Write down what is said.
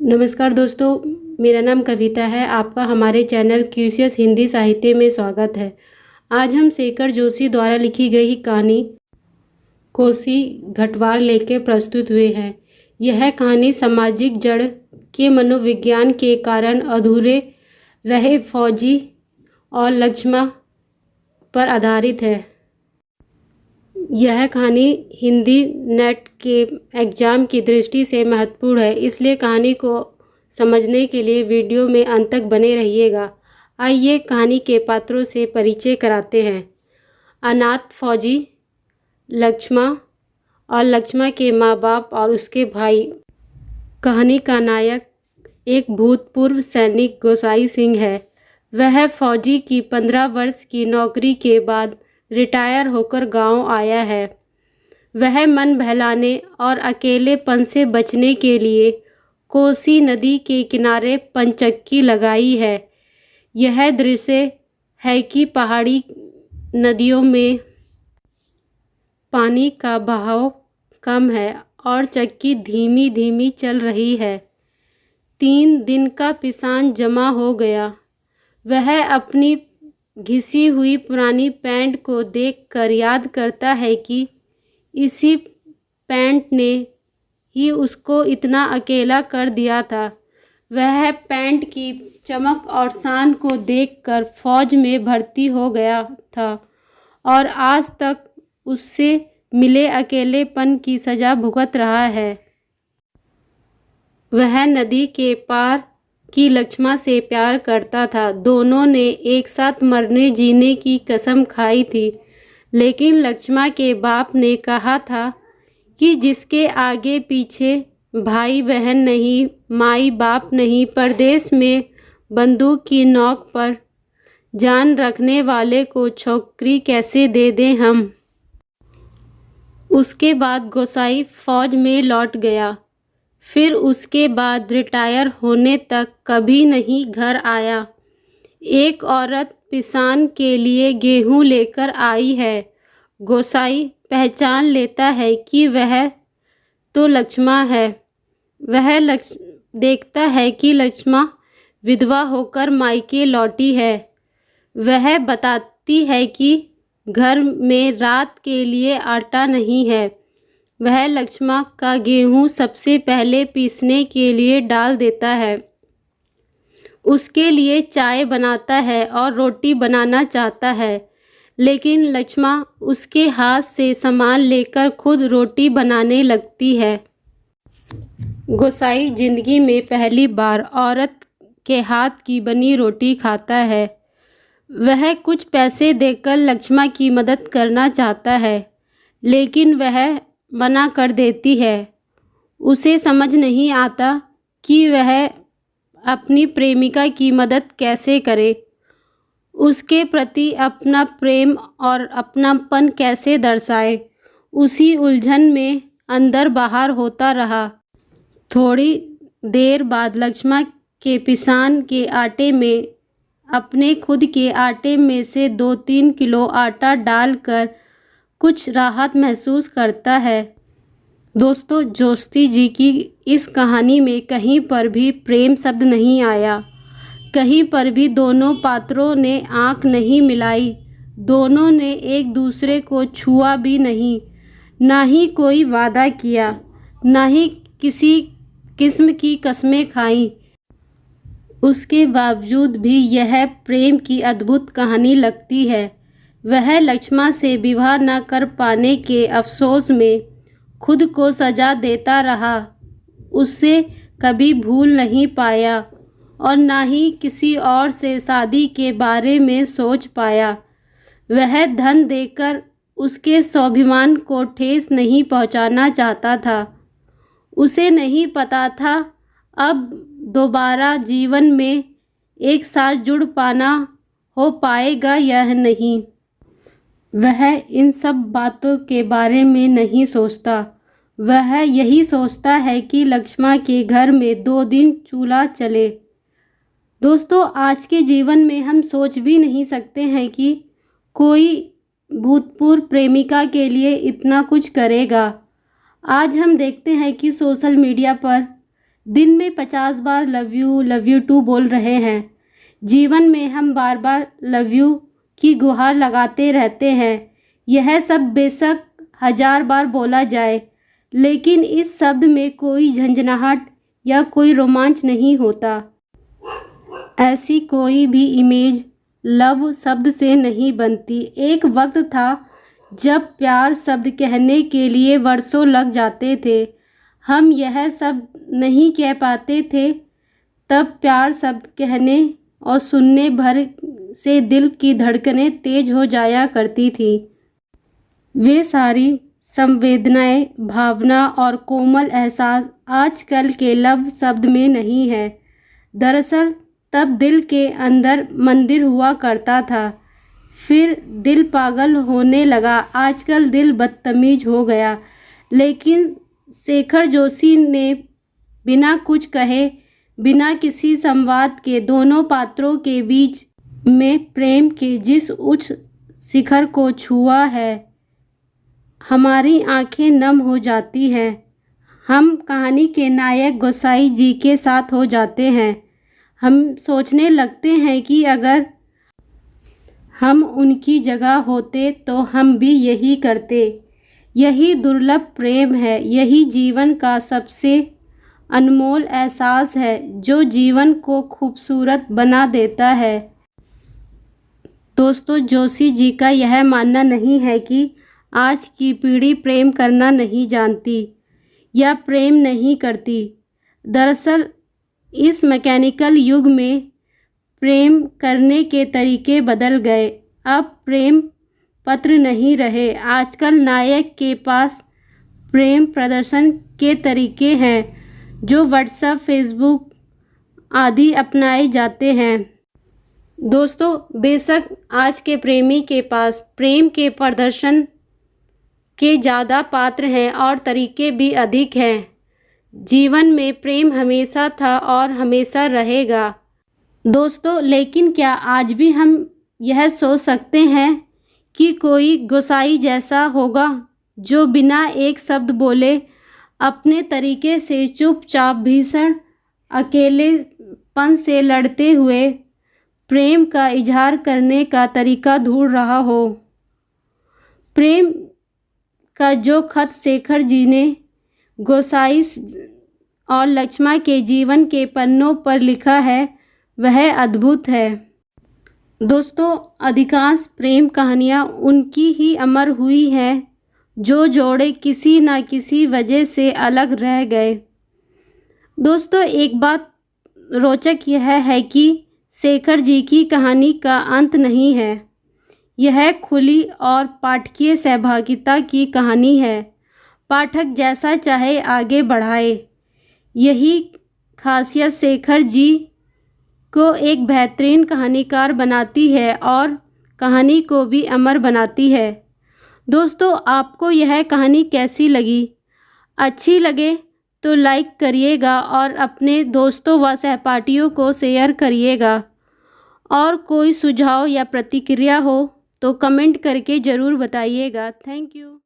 नमस्कार दोस्तों, मेरा नाम कविता है। आपका हमारे चैनल क्यूसियस हिंदी साहित्य में स्वागत है। आज हम शेखर जोशी द्वारा लिखी गई कहानी कोसी घटवाल लेके प्रस्तुत हुए हैं। यह कहानी सामाजिक जड़ के मनोविज्ञान के कारण अधूरे रहे फौजी और लक्ष्मण पर आधारित है। यह कहानी हिंदी नेट के एग्ज़ाम की दृष्टि से महत्वपूर्ण है, इसलिए कहानी को समझने के लिए वीडियो में अंत तक बने रहिएगा। आइए कहानी के पात्रों से परिचय कराते हैं। अनाथ फौजी लक्ष्मण और लक्ष्मण के माँ बाप और उसके भाई। कहानी का नायक एक भूतपूर्व सैनिक गोसाई सिंह है। वह फौजी की 15 वर्ष की नौकरी के बाद रिटायर होकर गांव आया है। वह मन बहलाने और अकेलेपन से बचने के लिए कोसी नदी के किनारे पंचक्की लगाई है। यह दृश्य है कि पहाड़ी नदियों में पानी का बहाव कम है और चक्की धीमी धीमी चल रही है। 3 दिन का पिसान जमा हो गया। वह अपनी घिसी हुई पुरानी पैंट को देखकर याद करता है कि इसी पैंट ने ही उसको इतना अकेला कर दिया था। वह पैंट की चमक और शान को देखकर फौज में भर्ती हो गया था और आज तक उससे मिले अकेलेपन की सज़ा भुगत रहा है। वह नदी के पार की लक्ष्मण से प्यार करता था। दोनों ने एक साथ मरने जीने की कसम खाई थी, लेकिन लक्ष्मण के बाप ने कहा था कि जिसके आगे पीछे भाई बहन नहीं, माई बाप नहीं, परदेश में बंदूक की नोक पर जान रखने वाले को छोकरी कैसे दे दें हम। उसके बाद गोसाई फौज में लौट गया। फिर उसके बाद रिटायर होने तक कभी नहीं घर आया। एक औरत पिसान के लिए गेहूं लेकर आई है। गोसाई पहचान लेता है कि वह तो लक्ष्मण है। वह देखता है कि लक्ष्मण विधवा होकर मायके लौटी है। वह बताती है कि घर में रात के लिए आटा नहीं है। वह लक्ष्मण का गेहूं सबसे पहले पीसने के लिए डाल देता है। उसके लिए चाय बनाता है और रोटी बनाना चाहता है, लेकिन लक्ष्मण उसके हाथ से सामान लेकर खुद रोटी बनाने लगती है। गोसाई जिंदगी में पहली बार औरत के हाथ की बनी रोटी खाता है। वह कुछ पैसे देकर लक्ष्मण की मदद करना चाहता है, लेकिन वह मना कर देती है। उसे समझ नहीं आता कि वह अपनी प्रेमिका की मदद कैसे करे, उसके प्रति अपना प्रेम और अपनापन कैसे दर्शाए। उसी उलझन में अंदर बाहर होता रहा। थोड़ी देर बाद लक्ष्मण के पिसान के आटे में अपने खुद के आटे में से 2-3 किलो आटा डालकर कुछ राहत महसूस करता है। दोस्तों, जोशी जी की इस कहानी में कहीं पर भी प्रेम शब्द नहीं आया। कहीं पर भी दोनों पात्रों ने आंख नहीं मिलाई। दोनों ने एक दूसरे को छुआ भी नहीं, ना ही कोई वादा किया, ना ही किसी किस्म की कस्में खाई। उसके बावजूद भी यह प्रेम की अद्भुत कहानी लगती है। वह लक्ष्मण से विवाह न कर पाने के अफसोस में खुद को सजा देता रहा। उससे कभी भूल नहीं पाया और ना ही किसी और से शादी के बारे में सोच पाया। वह धन देकर उसके स्वाभिमान को ठेस नहीं पहुंचाना चाहता था। उसे नहीं पता था अब दोबारा जीवन में एक साथ जुड़ पाना हो पाएगा या नहीं। वह इन सब बातों के बारे में नहीं सोचता। वह यही सोचता है कि लक्ष्मण के घर में 2 दिन चूल्हा चले। दोस्तों, आज के जीवन में हम सोच भी नहीं सकते हैं कि कोई भूतपूर्व प्रेमिका के लिए इतना कुछ करेगा। आज हम देखते हैं कि सोशल मीडिया पर दिन में 50 बार लव यू टू बोल रहे हैं। जीवन में हम बार बार लव यू की गुहार लगाते रहते हैं। यह सब बेशक 1000 बार बोला जाए, लेकिन इस शब्द में कोई झंझनाहट या कोई रोमांच नहीं होता। ऐसी कोई भी इमेज लव शब्द से नहीं बनती। एक वक्त था जब प्यार शब्द कहने के लिए वर्षों लग जाते थे। हम यह सब नहीं कह पाते थे। तब प्यार शब्द कहने और सुनने भर से दिल की धड़कनें तेज हो जाया करती थी। वे सारी संवेदनाएं, भावना और कोमल एहसास आजकल के लव शब्द में नहीं है। दरअसल तब दिल के अंदर मंदिर हुआ करता था, फिर दिल पागल होने लगा। आजकल दिल बदतमीज हो गया। लेकिन शेखर जोशी ने बिना कुछ कहे, बिना किसी संवाद के दोनों पात्रों के बीच में प्रेम के जिस उच्च शिखर को छुआ है, हमारी आंखें नम हो जाती हैं। हम कहानी के नायक गोसाई जी के साथ हो जाते हैं। हम सोचने लगते हैं कि अगर हम उनकी जगह होते तो हम भी यही करते। यही दुर्लभ प्रेम है। यही जीवन का सबसे अनमोल एहसास है, जो जीवन को खूबसूरत बना देता है। दोस्तों, जोशी जी का यह मानना नहीं है कि आज की पीढ़ी प्रेम करना नहीं जानती या प्रेम नहीं करती। दरअसल इस मैकेनिकल युग में प्रेम करने के तरीके बदल गए। अब प्रेम पत्र नहीं रहे। आजकल नायक के पास प्रेम प्रदर्शन के तरीके हैं, जो व्हाट्सएप, फेसबुक आदि अपनाए जाते हैं। दोस्तों, बेशक आज के प्रेमी के पास प्रेम के प्रदर्शन के ज़्यादा पात्र हैं और तरीके भी अधिक हैं। जीवन में प्रेम हमेशा था और हमेशा रहेगा। दोस्तों, लेकिन क्या आज भी हम यह सोच सकते हैं कि कोई गोसाई जैसा होगा जो बिना एक शब्द बोले अपने तरीके से चुपचाप भीषण अकेलेपन से लड़ते हुए प्रेम का इजहार करने का तरीका ढूंढ रहा हो? प्रेम का जो खत शेखर जी ने गोसाई और लक्ष्मा के जीवन के पन्नों पर लिखा है, वह अद्भुत है। दोस्तों, अधिकांश प्रेम कहानियाँ उनकी ही अमर हुई हैं जो जोड़े किसी न किसी वजह से अलग रह गए। दोस्तों, एक बात रोचक यह है कि शेखर जी की कहानी का अंत नहीं है। यह खुली और पाठकीय सहभागिता की कहानी है। पाठक जैसा चाहे आगे बढ़ाए। यही खासियत शेखर जी को एक बेहतरीन कहानीकार बनाती है और कहानी को भी अमर बनाती है। दोस्तों, आपको यह कहानी कैसी लगी? अच्छी लगे तो लाइक करिएगा और अपने दोस्तों व सहपाठियों को शेयर करिएगा। और कोई सुझाव या प्रतिक्रिया हो तो कमेंट करके ज़रूर बताइएगा। Thank you.